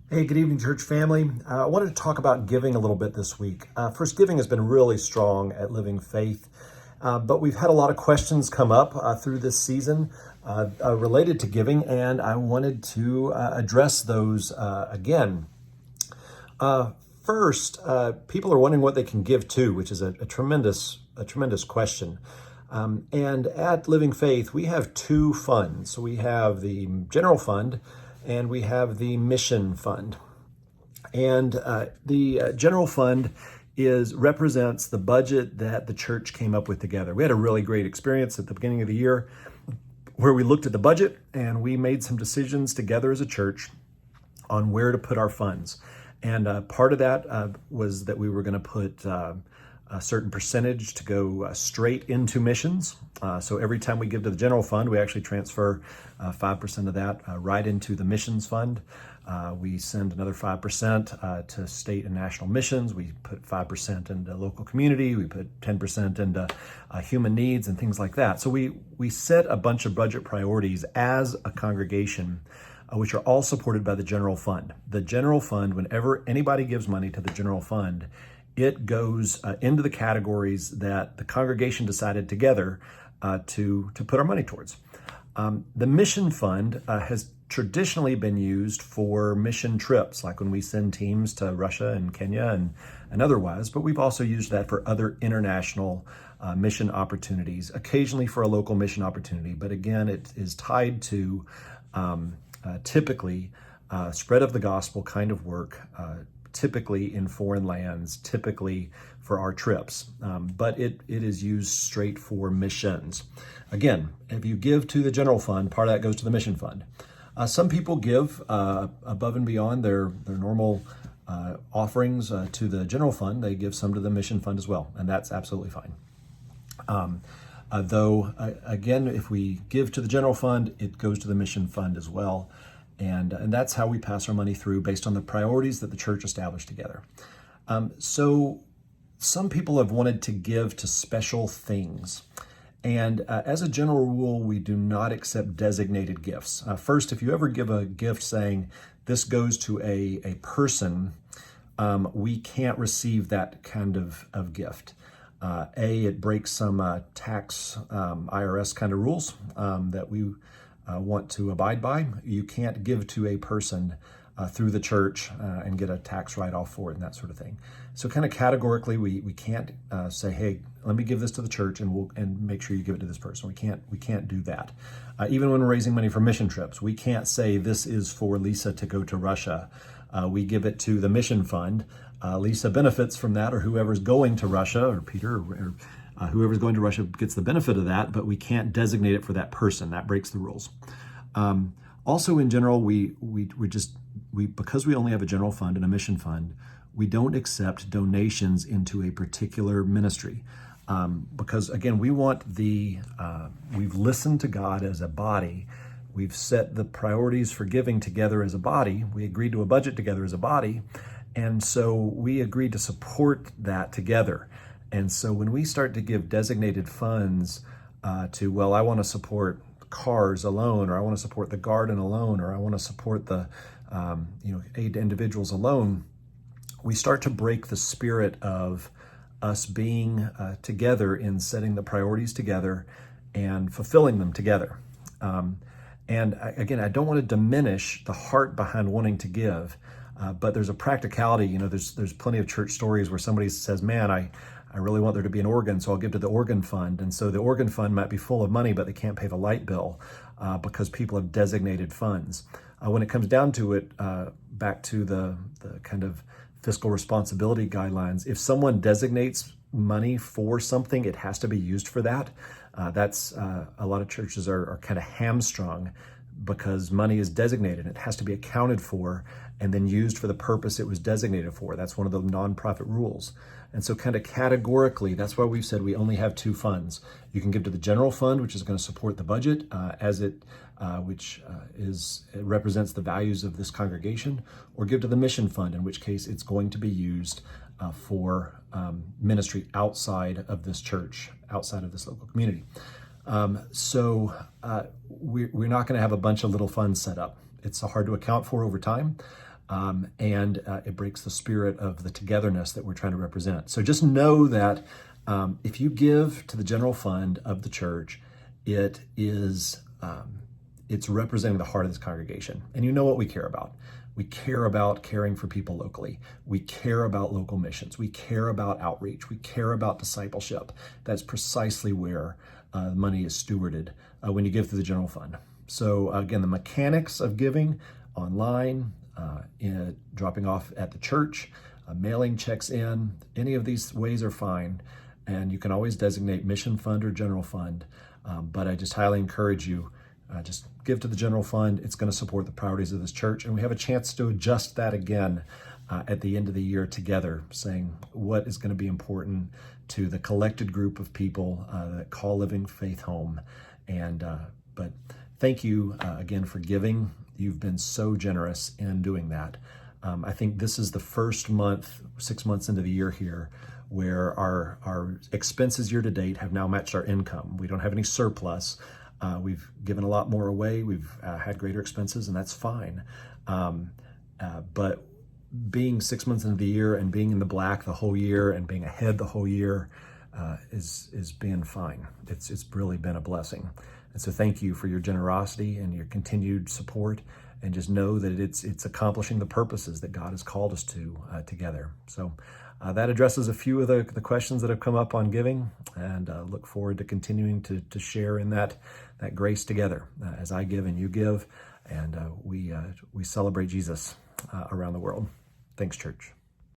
Hey, good evening, church family. I wanted to talk about giving a little bit this week. First, giving has been really strong at Living Faith, but we've had a lot of questions come up through this season related to giving, and I wanted to address those again. First, people are wondering what they can give to, which is a tremendous question. And at Living Faith, we have two funds. We have the general fund and we have the mission fund. And the general fund represents the budget that the church came up with together. We had a really great experience at the beginning of the year where we looked at the budget and we made some decisions together as a church on where to put our funds. And part of that was that we were going to put a certain percentage to go straight into missions. So every time we give to the general fund, we actually transfer 5% of that right into the missions fund. We send another 5% to state and national missions. We put 5% into local community. We put 10% into human needs and things like that. So we set a bunch of budget priorities as a congregation, which are all supported by the general fund. The general fund, whenever anybody gives money to the general fund, it goes into the categories that the congregation decided together to put our money towards. The mission fund has traditionally been used for mission trips, like when we send teams to Russia and Kenya and otherwise, but we've also used that for other international mission opportunities, occasionally for a local mission opportunity. But again, it is tied to typically spread of the gospel kind of work, typically in foreign lands, typically for our trips, but it is used straight for missions. Again, if you give to the general fund, part of that goes to the mission fund. Some people give above and beyond their normal offerings to the general fund. They give some to the mission fund as well, and that's absolutely fine. Though, again, if we give to the general fund, it goes to the mission fund as well. And that's how we pass our money through based on the priorities that the church established together. So some people have wanted to give to special things. And as a general rule, we do not accept designated gifts. First, if you ever give a gift saying this goes to a person, we can't receive that kind of gift. It breaks some tax IRS kind of rules that we want to abide by. You can't give to a person through the church and get a tax write-off for it and that sort of thing. So kind of categorically, we can't say, hey, let me give this to the church and make sure you give it to this person. We can't do that. Even when we're raising money for mission trips, we can't say this is for Lisa to go to Russia. We give it to the mission fund. Lisa benefits from that, or whoever's going to Russia, or Peter, or whoever's going to Russia gets the benefit of that, but we can't designate it for that person. That breaks the rules. Also, in general, we because we only have a general fund and a mission fund, we don't accept donations into a particular ministry. Because again, we've listened to God as a body. We've set the priorities for giving together as a body. We agreed to a budget together as a body. And so we agreed to support that together. And so when we start to give designated funds I want to support cars alone, or I want to support the garden alone, or I want to support the aid to individuals alone, we start to break the spirit of us being together in setting the priorities together and fulfilling them together. Again, I don't want to diminish the heart behind wanting to give, but there's a practicality. There's plenty of church stories where somebody says, man, I really want there to be an organ, so I'll give to the organ fund. And so the organ fund might be full of money, but they can't pay the light bill because people have designated funds. When it comes down to it, back to the kind of fiscal responsibility guidelines, if someone designates money for something, it has to be used for that. That's a lot of churches are kind of hamstrung because money is designated. It has to be accounted for and then used for the purpose it was designated for. That's one of the nonprofit rules. And so kind of categorically, that's why we've said we only have two funds. You can give to the general fund, which is going to support the budget which represents the values of this congregation, or give to the mission fund, in which case it's going to be used for ministry outside of this church, outside of this local community. We're not going to have a bunch of little funds set up. It's hard to account for over time. and it breaks the spirit of the togetherness that we're trying to represent. So just know that if you give to the general fund of the church, it is it's representing the heart of this congregation. And you know what we care about. We care about caring for people locally. We care about local missions. We care about outreach. We care about discipleship. That's precisely where the money is stewarded when you give to the general fund. So again, the mechanics of giving online, dropping off at the church, mailing checks in, any of these ways are fine. And you can always designate mission fund or general fund. But I just highly encourage you, just give to the general fund. It's going to support the priorities of this church. And we have a chance to adjust that again at the end of the year together, saying what is going to be important to the collected group of people that call Living Faith home. But thank you again for giving. You've been so generous in doing that. I think this is the first month, 6 months into the year here, where our expenses year to date have now matched our income. We don't have any surplus. We've given a lot more away. We've had greater expenses, and that's fine. But being 6 months into the year and being in the black the whole year and being ahead the whole year is being fine. It's really been a blessing. And so thank you for your generosity and your continued support. And just know that it's accomplishing the purposes that God has called us to together. So that addresses a few of the questions that have come up on giving, and look forward to continuing to share in that grace together as I give and you give, and we celebrate Jesus around the world. Thanks, church.